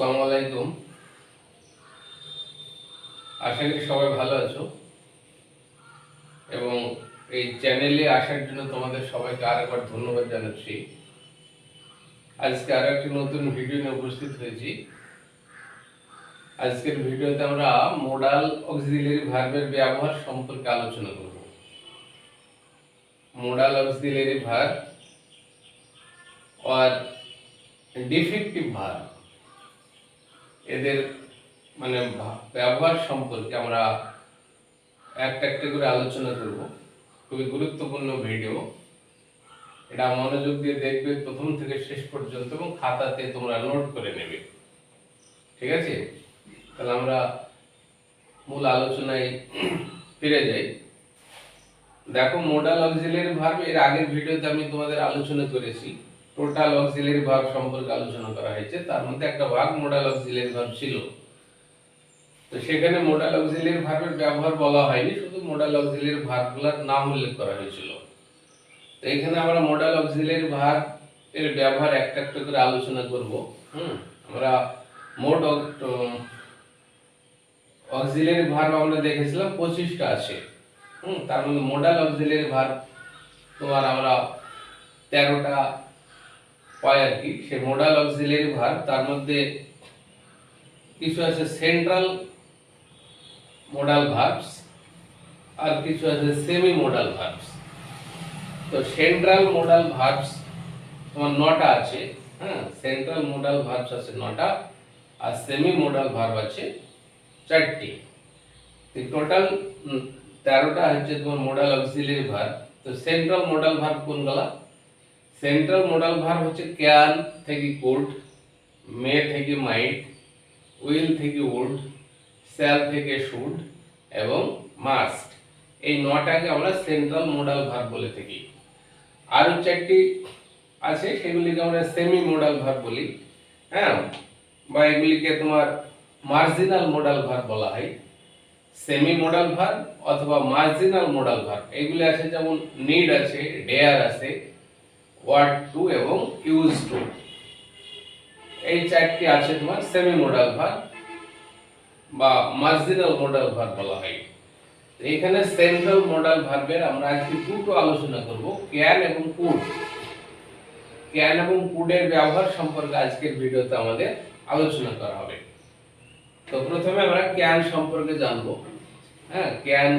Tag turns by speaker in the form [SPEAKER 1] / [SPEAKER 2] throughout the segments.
[SPEAKER 1] আসসালামু আলাইকুম। আশা করি সবাই ভালো আছো এবং এই চ্যানেলে আসার জন্য তোমাদের সবাইকে আরেকবার ধন্যবাদ জানাচ্ছি। আজকে আরো একটি নতুন ভিডিও নিয়ে উপস্থিত হয়েছি। আজকের ভিডিওতে আমরা মোডাল অক্সিলারি ভার্বের ব্যবহার সম্পর্কে আলোচনা করব। মোডাল অক্সিলারি ভার্ব আর ডিফেক্টিভ ভার্ব এদের ব্যবহার সম্পর্কে আমরা একটা একটা করে আলোচনা করব। খুবই গুরুত্বপূর্ণ ভিডিও, এটা মনোযোগ দিয়ে দেখবে প্রথম থেকে শেষ পর্যন্ত এবং খাতাতে তোমরা নোট করে নেবে, ঠিক আছে? তাহলে আমরা মূল আলোচনায় ফিরে যাই। দেখো, মোডাল অক্সিলারি ভার্ব এর আগের ভিডিওতে আমি তোমাদের আলোচনা করেছি। টোটাল অক্সিলারি ভার্ব সম্পর্কে আলোচনা করা হয়েছে, তার মধ্যে একটা ভাগ মোডাল অক্সিলারি ভার্ব ছিল। তো সেখানে মোডাল অক্সিলারি ভার্বের ব্যবহার বলা হয়নি, শুধু মোডাল অক্সিলারি ভার্বগুলোর নাম উল্লেখ করা হয়েছিল। তো এখানে আমরা মোডাল অক্সিলারি ভার্ব এর ব্যবহার একটা একটা করে আলোচনা করব। আমরা মোট অক্সিলারি ভার্ব আমরা দেখেছিলাম 25টা আছে। তার মধ্যে মোডাল অক্সিলারি ভার্ব তোমার আমরা 13টা পাই আর কি। সে মোডাল অক্সিলারি ভার্ব তার মধ্যে কিছু আছে সেন্ট্রাল মোডাল ভার্বস আর কিছু আছে সেমি মোডাল ভার্বস। তো সেন্ট্রাল মোডাল ভার্বস তোমার 9টা আছে। সেন্ট্রাল মোডাল ভার্বস আছে 9টা আর সেমি মোডাল ভার্ব আছে 4টি। টোটাল 13টা হচ্ছে তোমার মোডাল অক্সিলারি ভার্ব। তো সেন্ট্রাল মোডাল ভার্ব কোনগুলা? সেন্ট্রাল মোডাল ভার্ব হচ্ছে ক্যান থেকে কুড, মে থেকে মাইট, উইল থেকে উড, শ্যাল থেকে শুড এবং মাস্ট। এই 9টাকে আমরা সেন্ট্রাল মোডাল ভার্ব বলে থাকি। আরো 4টি আছে, সেগুলিকে আমরা সেমি মোডাল ভার্ব বলি। বা এগুলিকে তোমার মার্জিনাল মোডাল ভার্ব বলা হয়। সেমি মোডাল ভার্ব অথবা মার্জিনাল মোডাল ভার্ব এগুলি আছে, যেমন নিড আছে, ডেয়ার আছে, ওয়ার্ড টু এবং ইউজ টু। এই 4টি আছে তোমার সেমি মোডাল ভার্ব বা মার্জিনাল মোডাল ভার্ব বলা হয়। এখানে সেন্ট্রাল মোডাল ভার্বের আমরা আজকে দুটো আলোচনা করব, ক্যান এবং কুড। ক্যান এবং কুডের ব্যবহার সম্পর্কে আজকের ভিডিওতে আমাদের আলোচনা করা হবে। তো প্রথমে আমরা ক্যান সম্পর্কে জানব। ক্যান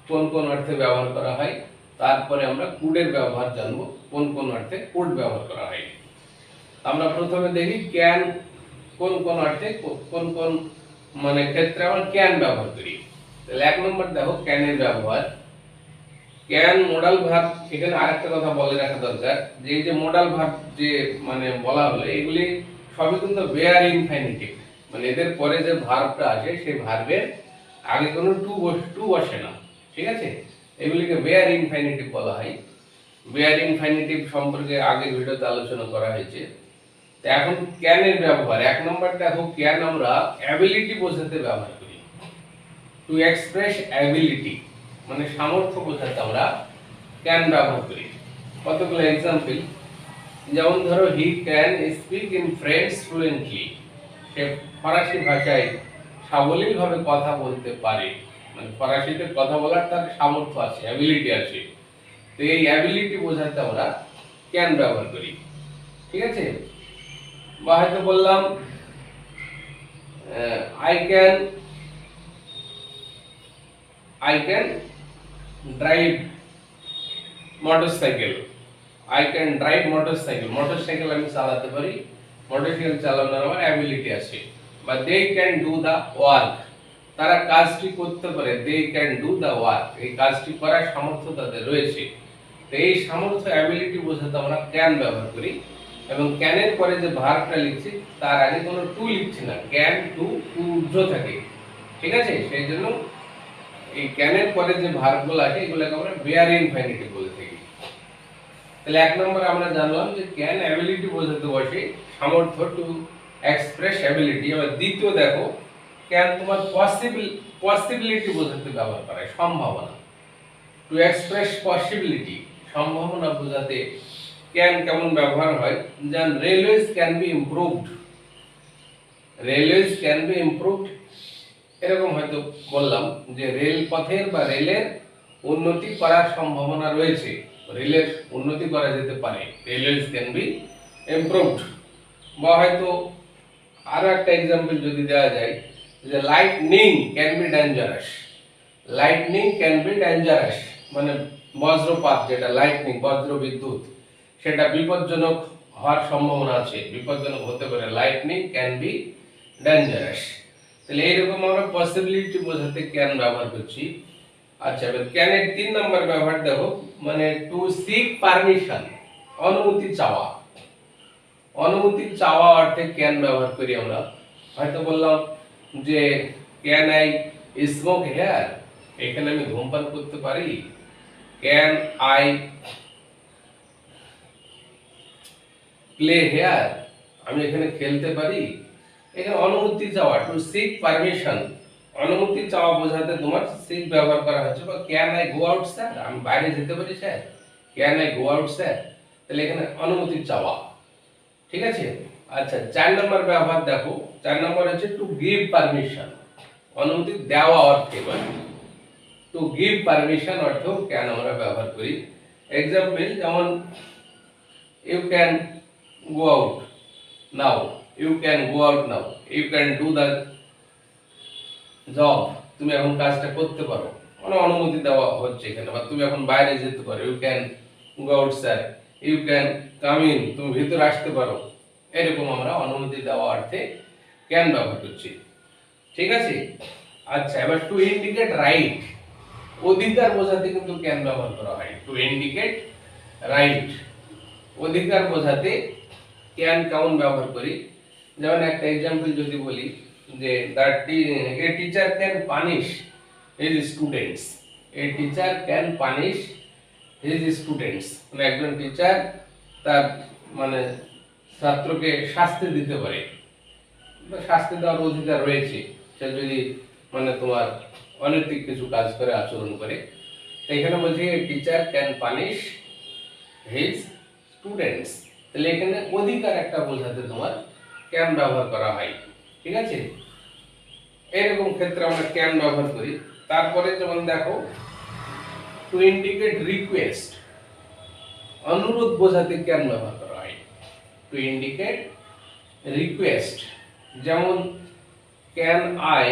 [SPEAKER 1] কোন কোন অর্থে ব্যবহার করা হয়, তারপরে আমরা কুডের ব্যবহার জানব, কোন কোন অর্থে কুড ব্যবহার করা হয়। আমরা প্রথমে দেখি ক্যান কোন কোন অর্থে কোন কোন ক্ষেত্রে আমরা ক্যান ব্যবহার করি। তাহলে 1 নম্বর দেখো ক্যানের ব্যবহার। ক্যান মোডাল ভার্ব, এখানে আরেকটা কথা বলে রাখা দরকার যে এই যে মোডাল ভার্ব যে বলা হলো, এগুলি সবই কিন্তু বেয়ার ইনফিনিটিভ। এদের পরে যে ভার্বটা আসে সেই ভার্বের আগে কোনো টু বসে না, ঠিক আছে? এগুলিকে বেয়ার ইনফিনিটিভ বলা হয়। বেয়ার ইনফিনিটিভ সম্পর্কে আগের ভিডিওতে আলোচনা করা হয়েছে। তো এখন ক্যানের ব্যবহার 1 নম্বর দেখো, ক্যান আমরা অ্যাবিলিটি বোঝাতে ব্যবহার করি। টু এক্সপ্রেস অ্যাবিলিটি সামর্থ্য বোঝাতে আমরা ক্যান ব্যবহার করি। কতগুলো एग्जांपल, যেমন ধরো he can speak in French fluently. সে ফরাসি ভাষায় সাবলীলভাবে কথা বলতে পারে। ফরাসিতে কথা বলার তার সামর্থ্য আছে, অ্যাবিলিটি আছে। তো এই অ্যাবিলিটি বোঝাতে আমরা ক্যান ব্যবহার করি, ঠিক আছে? বা হয়তো বললাম I can drive motorcycle. I can drive motorcycle. Motorcycle আমি চালাতে পারি। মোটরসাইকেল চালানোর আমার অ্যাবিলিটি আছে। বা they can do the work. তারা কাজটি করতে পারে। they can do the work. এই কাজটি করার সামর্থ্য তাদের রয়েছে। তো এই সামর্থ্য অ্যাবিলিটি বোঝাতে আমরা ক্যান ব্যবহার করি। এবং ক্যানের পরে যে ভার্বটা লিখছি তার আগে কোনো টু লিখছি না, ক্যান টু ঊর্ধ্ব থাকে, ঠিক আছে? সেই জন্য এই ক্যানের পরে যে ভার্বগুলো আছে এগুলোকে আমরা বেয়ার ইনফিনিটিভ বলে থাকি। তাহলে 1 নম্বর আমরা জানলাম যে ক্যান অ্যাবিলিটি বোঝাতে বসে, সামর্থ্য, টু এক্সপ্রেস অ্যাবিলিটি। এবার দ্বিতীয় দেখো, ক্যান তোমার পসিবিলিটি বোঝাতে ব্যবহার করা হয়, সম্ভাবনা। টু এক্সপ্রেস পসিবিলিটি, সম্ভাবনা বোঝাতে ক্যান কেমন ব্যবহার হয়? যেমন railways can be improved. Railways can be improved, এরকম হয়তো বললাম যে রেলপথের বা রেলের উন্নতি করার সম্ভাবনা রয়েছে, রেলের উন্নতি করা যেতে পারে, রেলওয়েজ ক্যান বি ইমপ্রুভড। বা হয়তো আরো একটা এক্সাম্পল যদি দেওয়া যায় যে lightning can be dangerous, lightning can be dangerous মানে বজ্রপাত, যেটা লাইটনিং বজ্র বিদ্যুৎ, সেটা বিপজ্জনক হওয়ার সম্ভাবনা আছে, বিপজ্জনক হতে পারে, লাইটনিং ক্যান বি ডেঞ্জারাস। তাহলে এইরকম আমরা পসিবিলিটি বোঝাতে ক্যান ব্যবহার করছি। আচ্ছা, এবার ক্যানের 3 নম্বর ব্যবহার দেখো, মানে টু সিক পারমিশন, অনুমতি চাওয়া, অনুমতি চাওয়া অর্থে ক্যান ব্যবহার করি আমরা। হয়তো বললাম যে ক্যান আই স্মোক হেয়ার, এখানে আমি ধূমপান করতে পারি। ক্যান আই প্লে হেয়ার, আমি এখানে খেলতে পারি। এখানে অনুমতি চাওয়া, টু সিক পারমিশন, অনুমতি চাওয়া বোঝাতে তোমার সিক ব্যবহার করা হচ্ছে। বা can I go out sir, আমি বাইরে যেতে পারি sir, can I go out sir, তাহলে এখানে অনুমতি চাওয়া। ঠিক আছে। আচ্ছা, 4 নম্বর ব্যবহার দেখো, 4 নম্বর হচ্ছে টু গিভ পারমিশন, অনুমতি দেওয়া অর্থে, টু গিভ পারমিশন অর্থেও ক্যান আমরা ব্যবহার করি। এক্সাম্পল যেমন you can go out now, you can go out now, you can do the job, তুমি এখন কাজটা করতে পারো, মানে অনুমতি দেওয়া হচ্ছে এখানে। বা তুমি এখন বাইরে যেতে পারো, you can go out sir, you can come in, তুমি ভিতরে আসতে পারো, এরকম আমরা অনুমতি দেওয়া অর্থে ক্যান ব্যবহার করছি। ঠিক আছে। আচ্ছা, এবার টু ইন্ডিকেট রাইট, অধিকার বোঝাতে কিন্তু ক্যান ব্যবহার করা হয়। টু ইন্ডিকেট রাইট, অধিকার বোঝাতে ক্যান কেমন ব্যবহার করি, যেমন একটা एग्जांपल যদি বলি যে a teacher can punish his students, a teacher can punish his students, মানে একজন টিচার তার মানে ছাত্রকে শাস্তি দিতে পারে, শাস্তি দেওয়ার অধিকার রয়েছে, সে যদি মানে তোমার অনৈতিক কিছু কাজ করে, আচরণ করে। এখানে বলছি teacher can punish his students, তাহলে এখানে অধিকার একটা বোঝাতে তোমার ক্যান ব্যবহার করা হয়। ঠিক আছে। এরকম ক্ষেত্রে আমরা ক্যান ব্যবহার করি। তারপরে যেমন দেখো টু ইন্ডিকেট রিকোয়েস্ট, অনুরোধ বোঝাতে ক্যান ব্যবহার করা হয়। টু ইন্ডিকেট রিকোয়েস্ট, যেমন can I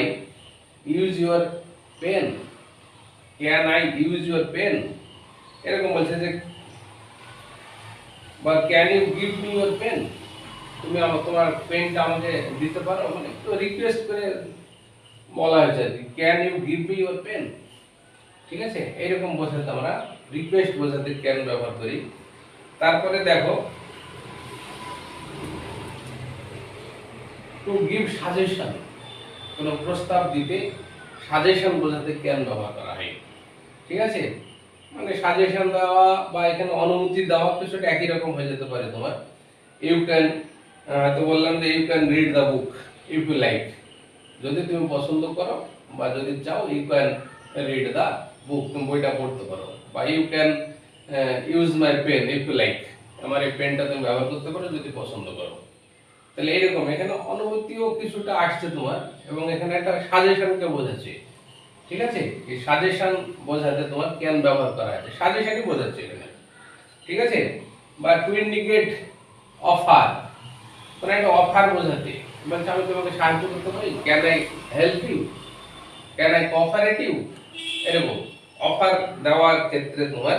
[SPEAKER 1] use your pen, can I use your pen, এরকম বলছে যে, বা can you give me your pen, তুমি তোমার পেনটা আমাকে দিতে পারো, মানে একটু রিকোয়েস্ট করে বলা হয়েছে আর কি, can you give me your pen. ঠিক আছে, এইরকম বোঝাতে আমরা রিকোয়েস্ট বোঝাতে ক্যান ব্যবহার করি। তারপরে দেখো টু গিভ সাজেশন, কোনো প্রস্তাব দিতে সাজেশন বোঝাতে ক্যান ব্যবহার করা হয়। ঠিক আছে, মানে সাজেশন দেওয়া বা এখানে অনুমতি দেওয়া কিছুটা একই রকম হয়ে যেতে পারে তোমার। ইউ ক্যান, তো বললাম যে you can read the book if you like, যদি তুমি পছন্দ করো বা যদি চাও, you can read the book, তুমি বইটা পড়তে পারো। বা you can use my pen if you like, আমার এই পেনটা তুমি ব্যবহার করতে পারো যদি পছন্দ করো। তাহলে এরকম এখানে অনুমতিও কিছুটা আসছে তোমার, এবং এখানে একটা সাজেশনকে বোঝাচ্ছে। ঠিক আছে, এই সাজেশন বোঝাতে তোমার ক্যান ব্যবহার করা হয়েছে, সাজেশনই বোঝাচ্ছে এখানে। ঠিক আছে। বা টু ইন্ডিকেট অফার, মানে একটা অফার বোঝাতে, বলছে আমি তোমাকে সাহায্য করতে পারি, can I help you, can I cooperate you, এরকম অফার দেওয়ার ক্ষেত্রে তোমার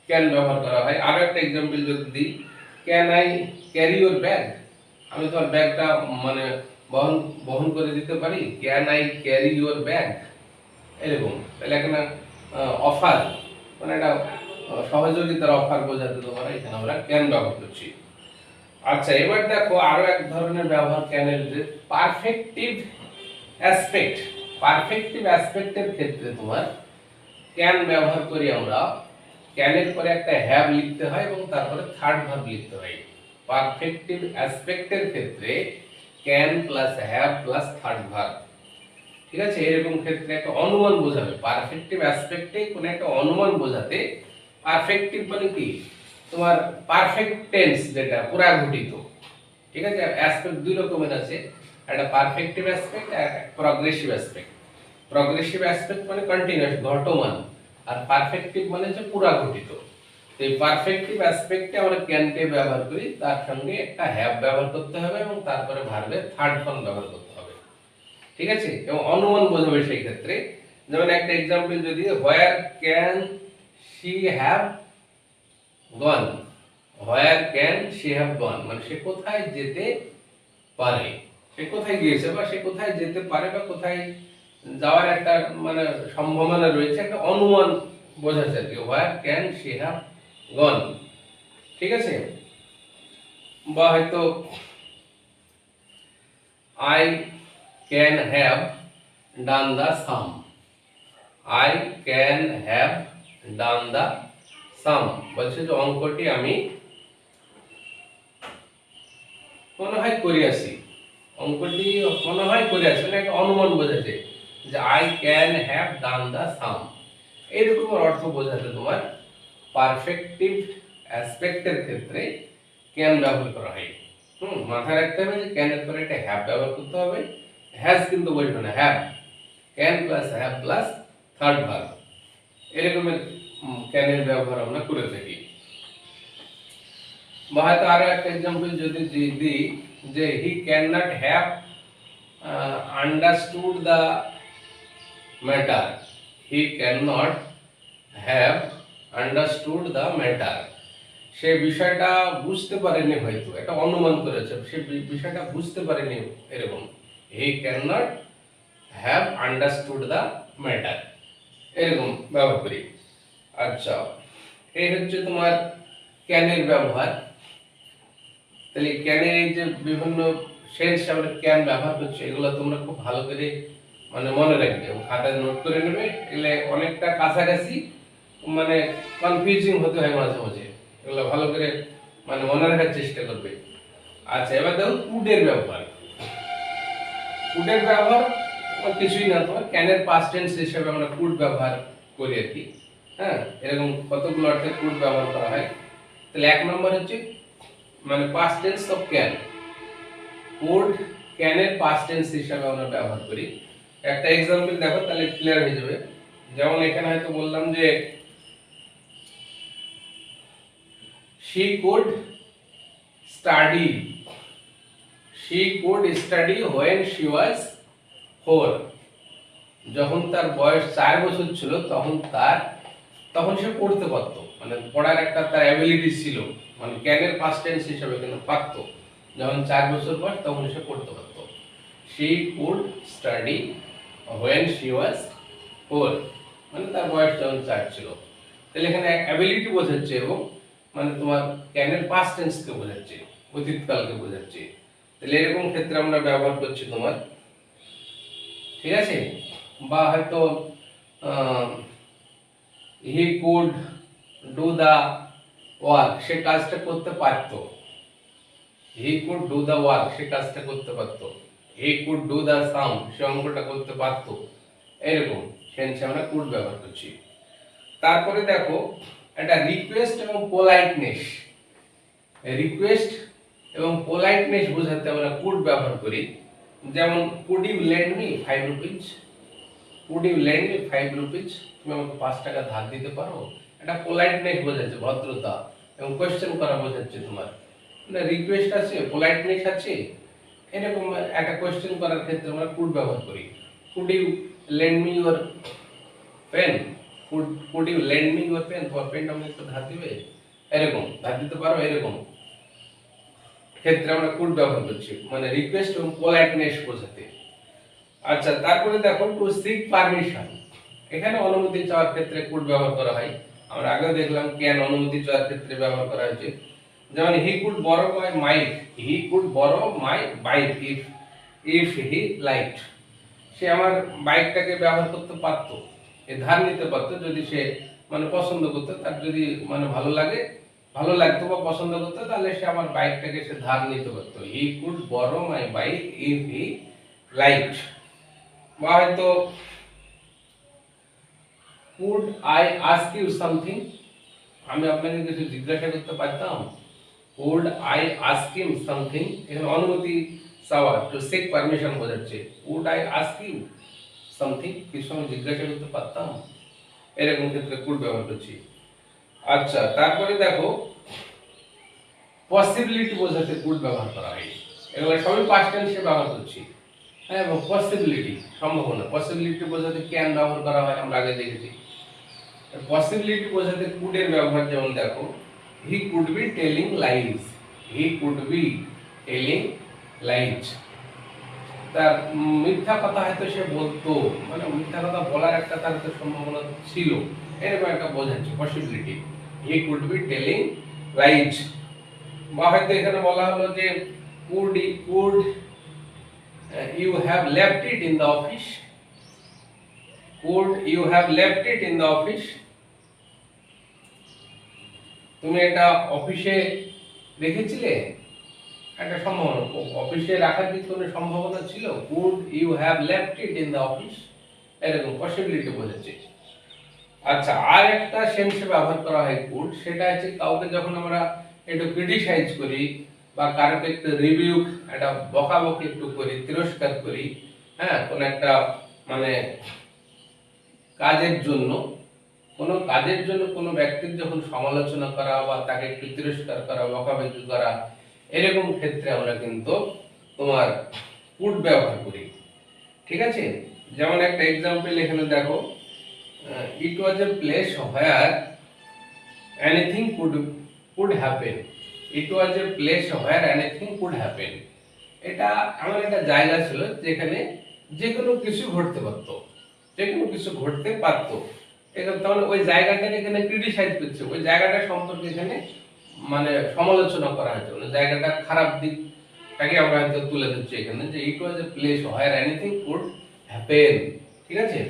[SPEAKER 1] ক্যান ব্যবহার করা হয়। আরো একটা एग्जांपल যদি দিই, can I carry your bag, আমি তোমার ব্যাগটা মানে বহন বহন করে দিতে পারি, can I carry your bag, এরকম। তাহলে এখানে অফার মানে একটা সহযোগিতার অফার বোঝাতে তোমরা এখানে আমরা ক্যান ব্যবহার করছি। আচ্ছা, এবার দেখো আরো এক ধরনের ব্যবহার ক্যানের, যে পারফেক্টিভ অ্যাসপেক্ট, পারফেক্টিভ অ্যাসপেক্টের ক্ষেত্রে তোমার ক্যান ব্যবহার করি আমরা। ক্যানের পরে একটা হ্যাভ লিখতে হয় এবং তারপরে থার্ড ভার্ব লিখতে হয়। পারফেক্টিভ অ্যাসপেক্টের ক্ষেত্রে can plus have plus third verb. ঠিক আছে, এরকম ক্ষেত্রে একটা অনুমান বোঝাবে, পারফেক্টিভ অ্যাসপেক্টে কোনো একটা অনুমান বোঝাতে। পারফেক্টিভ মানে কি, তোমার পারফেক্ট টেন্স, যেটা পুরা ঘটিত। ঠিক আছে? অ্যাসপেক্ট দুই রকমের আছে, একটা পারফেক্টিভ অ্যাসপেক্ট আর একটা প্রগ্রেসিভ অ্যাসপেক্ট। প্রগ্রেসিভ অ্যাসপেক্ট মানে কন্টিনিউয়াস, ঘটমান, আর পারফেক্টিভ মানে হচ্ছে পুরাঘটিত। তো এই পারফেক্টিভ অ্যাসপেক্টে আমরা ক্যানকে ব্যবহার করি, তার সঙ্গে একটা হ্যাভ ব্যবহার করতে হবে এবং তারপরে ভার্বের থার্ড ফর্ম ব্যবহার করতে হবে, ঠিক আছে? এবং অনুমান বোঝাবে সেই ক্ষেত্রে। যেমন একটা এক্সাম্পল যদি, হোয়ার can she have gone, where can she have গন মানে সে কোথায় যেতে পারে, সে কোথায় গিয়েছে বা সে কোথায় যেতে পারে বা কোথায় যাওয়ার একটা মানে সম্ভাবনা রয়েছে, একটা অনুমান বোঝাচ্ছে আর কি, where can she have gone, ঠিক আছে? বা হয়তো I can have done the sum, I can have done the sum বলছে যে অঙ্কটি আমি মনে হয় করিয়াছি, অঙ্কটি মনে হয় করিয়াছি মানে একটা অনুমান বোঝাচ্ছে যে I can have done the sum. এইরকম অর্থ বোঝাতে তোমার পারফেক্টিভ অ্যাসপেক্টের ক্ষেত্রে ক্যান ব্যবহার করা হয়। মাথায় রাখতে হবে যে ক্যানের পরে একটা হ্যাভ ব্যবহার করতে হবে, হ্যাজ কিন্তু বলবে না, have, can plus have plus third verb, এরকমের ক্যানের ব্যবহার আমরা করে থাকি। বা হয়তো আরো একটা এক্সাম্পল যদি দিই যে he can not have understood the matter, he can not have understood the matter, সে বিষয়টা বুঝতে পারেনি, হয়তো একটা অনুমান করেছে, সে বিষয়টা বুঝতে পারেনি, এরকম হি can not have understood the matter, এরকম ব্যবহার করি। আচ্ছা, এই হচ্ছে তোমার ক্যানের ব্যবহার। তাহলে ক্যানের এই যে বিভিন্ন সেন্স আমরা ক্যান ব্যবহার করছি, এগুলো তোমরা খুব ভালো করে মানে মনে রাখবে এবং খাতায় নোট করে নেবে। এগুলো অনেকটা কাছাকাছি, মানে কনফিউজিং হতে হয় মাঝে মাঝে, এগুলো ভালো করে মানে মনে রাখার চেষ্টা করবে। আচ্ছা, এবার দেখো কুডের ব্যবহার। কুডের ব্যবহার কিছুই না, তোমার ক্যানের পাস্ট টেন্স হিসেবে আমরা কুড ব্যবহার করি আর কি। হ্যাঁ, এরকম কতগুলো অর্থে কুড ব্যবহার করা হয়। তাহলে এক নম্বর হচ্ছে মানে past tense of can, could ক্যানের পাস্ট টেন্স হিসেবে আমরা ব্যবহার করি। একটা এক্সাম্পল দেখো, তাহলে ক্লিয়ার হয়ে যাবে। যেমন এখানে হয়তো বললাম যে she could study, she could study when she was 4, যখন তার বয়স 4 বছর ছিল তখন সে পড়তে পারতো, মানে পড়ার একটা তার অ্যাবিলিটি ছিল, মানে ক্যানের পাস্ট টেন্স হিসেবে কিন্তু পারতো, যখন 4 বছর বয়স তখন সে পড়তে পারতো। she could study when she was 4 মানে তার বয়স যখন 4 ছিল। তাহলে এখানে অ্যাবিলিটি বোঝাচ্ছে এবং মানে তোমার ক্যানের পাস্ট টেন্সকে বোঝাচ্ছে, অতীতকালকে বোঝাচ্ছে। তাহলে এরকম ক্ষেত্রে আমরা ব্যবহার করছি তোমার, ঠিক আছে? বা হয়তো he could do the work, সে কাজটা করতে পারতো, he could do the work, সে কাজটা করতে পারতো। হি কুড ডু দা সাম, সে অঙ্কটা করতে পারতো। এরকম সেন্সে আমরা কুড ব্যবহার করছি। তারপরে দেখো একটা রিকোয়েস্ট এবং পোলাইটনেস, রিকোয়েস্ট এবং পোলাইটনেস বোঝাতে আমরা কুড ব্যবহার করি। যেমন could you lend me 5 rupees, could you lend me 5 rupees, তুমি আমাকে 5 টাকা ধার দিতে পারো, এটা পোলাইটনেস বোঝাচ্ছে, ভদ্রতা এবং কোশ্চেন করা বোঝাচ্ছে। তোমার মানে রিকোয়েস্ট আছে, পোলাইটনেস আছে, এরকম একটা কোশ্চেন করার ক্ষেত্রে আমরা কুড ব্যবহার করি। Could you lend me your pen, could you lend me your pen, তোমার পেনটা আমাকে একটু ধার দিবে, এরকম ধার দিতে পারো, এরকম ক্ষেত্রে আমরা কুড ব্যবহার করছি, মানে রিকোয়েস্ট এবং পোলাইটনেস বোঝাতে। আচ্ছা, তারপরে দেখো টু সিক পারমিশন, এখানে অনুমতি চাওয়ার ক্ষেত্রে কুড ব্যবহার করা হয়। আমরা আগেও দেখলাম ক্যান অনুমতি চাওয়ার ক্ষেত্রে ব্যবহার করা হয়েছে। যেমন he could borrow my mike, he could borrow my bike if he liked, সে আমার বাইকটাকে ব্যবহার করতে পারতো, ধার নিতে পারতো যদি সে মানে পছন্দ করতো, তার যদি মানে ভালো লাগতো বা পছন্দ করতো, তাহলে সে আমার বাইকটাকে সে ধার নিতে পারতো। He could borrow my bike if he liked. বা হয়তো could I ask you something, আমি আপনাকে কিছু জিজ্ঞাসা করতে পারতাম, could I ask him something, এখানে অনুমতি চাওয়া, টু সেক পারমিশন বোঝাচ্ছে। Could I ask you something, কিছু আমি জিজ্ঞাসা করতে পারতাম, এরকম ক্ষেত্রে কুড ব্যবহার করছি। আচ্ছা, তারপরে দেখো পসিবিলিটি বোঝাতে কুড ব্যবহার করা হয়। এগুলো সবই পাস্ট টেন্সে ব্যবহার করছি। হ্যাঁ, এবং পসিবিলিটি সম্ভাবনা, পসিবিলিটি বোঝাতে ক্যান ব্যবহার করা হয়, আমরা আগে দেখেছি। পসিবিলিটি বোঝাতে কুডের ব্যবহার যেমন দেখো, হি could be telling lies, he could be telling lies, তার মিথ্যা কথা হয়তো সে বলতো, মানে মিথ্যা কথা বলার একটা তার তো সম্ভাবনা ছিল, এরকম একটা বোঝাচ্ছে possibility. He could be telling lies. বা হয়তো এখানে বলা হলো যে could you have left it in the office, could you have left it in the office, তুমি এটা অফিসে রেখেছিলে, একটা সম্ভাবনা, অফিসে রাখার কি কোনো সম্ভাবনা ছিল, could you have left it in the office, এরকম পসিবিলিটি বোঝাচ্ছে। আচ্ছা, আর একটা সেন্সে ব্যবহার করা হয় কুড, সেটা হচ্ছে কাউকে যখন আমরা একটু ক্রিটিসাইজ করি বা কারোকে একটু রিভিউ, একটা বকাবকি একটু করি, তিরস্কার করি, হ্যাঁ, কোন একটা মানে কাজের জন্য, কোনো কাজের জন্য কোনো ব্যক্তির যখন সমালোচনা করা বা তাকে একটু তিরস্কার করা, বকাবকি করা, এরকম ক্ষেত্রে আমরা কিন্তু তোমার কুড ব্যবহার করি। ঠিক আছে, যেমন একটা এক্সাম্পল এখানে দেখো, it was a place where anything could happen, it was a place where anything could happen, এটা এমন একটা জায়গা ছিল যেখানে যে কোনো কিছু ঘটতে পারতো, যে কোনো কিছু ঘটতে পারতো। এখানে তাহলে ওই জায়গাটাকে এখানে ক্রিটিসাইজ করছে, ওই জায়গাটা সম্পর্কে এখানে মানে সমালোচনা করা হয়েছে, মানে জায়গাটা খারাপ দিকটাকে আমরা হয়তো তুলে ধরছি এখানে, যে it was a place where anything could happen. ঠিক আছে,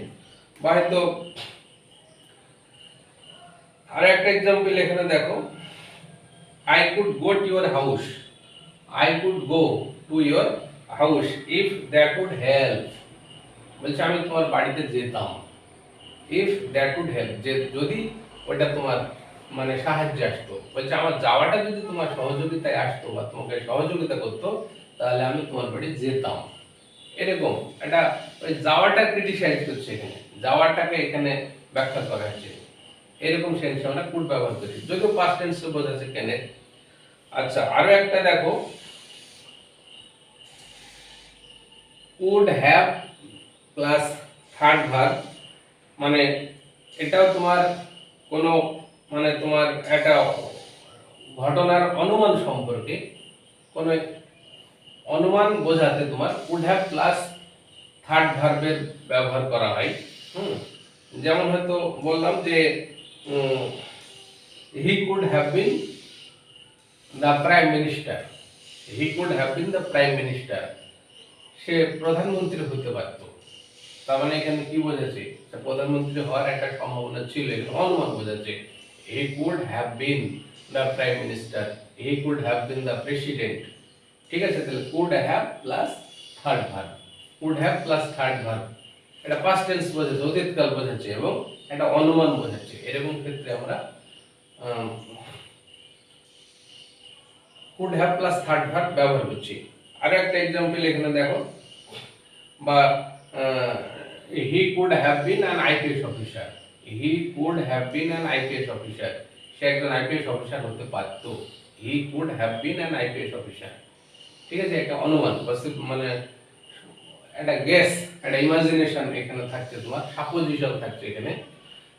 [SPEAKER 1] বা হয়তো আর একটা এক্সাম্পল এখানে দেখো, I could go to your house, I could go to your house if that would help, বলছে আমি তোমার বাড়িতে যেতাম, ইফ দ্যাট উড হেল্প, যে যদি ওটা তোমার মানে সাহায্যে আসতো, বলছে আমার যাওয়াটা যদি তোমার সহযোগিতায় আসতো বা তোমাকে সহযোগিতা করতো, তাহলে আমি তোমার বাড়ি যেতাম। এরকম এটা ওই যাওয়াটা ক্রিটিসাইজ করছে, এখানে যাওয়াটাকে এখানে ব্যাখ্যা করা হয়েছে, এরকম সেন্সে আমরা কুড ব্যবহার করি, যদিও পাস্ট টেন্সে বোঝাচ্ছে কেনে। আচ্ছা, আরো একটা দেখো, could have plus third verb, মানে এটাও তোমার কোনো মানে তোমার একটা ঘটনার অনুমান সম্পর্কে কোনো অনুমান বোঝাতে তোমার কুড হ্যাভ প্লাস থার্ড ভার্বের ব্যবহার করা হয়। যেমন হয়তো বললাম যে he could have been the prime minister, he could have been the prime minister, সে প্রধানমন্ত্রী হতে পারত, তার মানে এখানে কি বোঝাচ্ছে, প্রধানমন্ত্রী হওয়ার একটা সম্ভাবনা ছিল, এখানে অনুমান বোঝাচ্ছে। হি could have been the prime minister, he could have been the president. ঠিক আছে, তাহলে could have plus third verb, could have plus third verb, এটা পাস্ট টেন্স বোঝাচ্ছে, অতীতকাল বোঝাচ্ছে এবং এটা অনুমান বোঝাচ্ছে, এরকম ক্ষেত্রে আমরা could have plus third verb ব্যবহার করছি। আরো একটা এক্সাম্পল এখানে দেখো, বা he could have been an IPS officer, he could have been an IPS officer, সে একজন আইপিএস অফিসার হতে পারত, he could have been an IPS officer. ঠিক আছে, একটা অনুমান মানে একটা গেস, একটা ইমাজিনেশন এখানে থাকছে, তোমার সাপোজিশন থাকছে এখানে।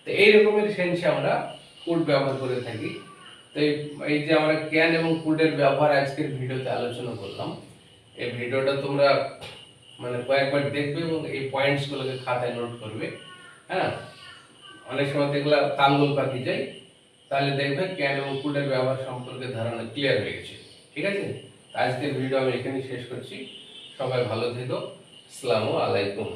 [SPEAKER 1] তো এই রকমের সেন্সে আমরা কুড ব্যবহার করে থাকি। তো এই যে আমরা ক্যান এবং কুডের ব্যবহার আজকের ভিডিওতে আলোচনা করলাম, এই ভিডিওটা তোমরা মানে কয়েকবার দেখবে এবং এই পয়েন্টসগুলোকে খাতায় নোট করবে। হ্যাঁ, অনেক সময় দেখলা তালগোল পাখি যায়, তাহলে দেখবে ক্যান এবং কুডের ব্যবহার সম্পর্কে ধারণা ক্লিয়ার হয়ে গেছে। ঠিক আছে, আজকের ভিডিও আমি এখানেই শেষ করছি। সবাই ভালো থেকো, আসসালামু আলাইকুম।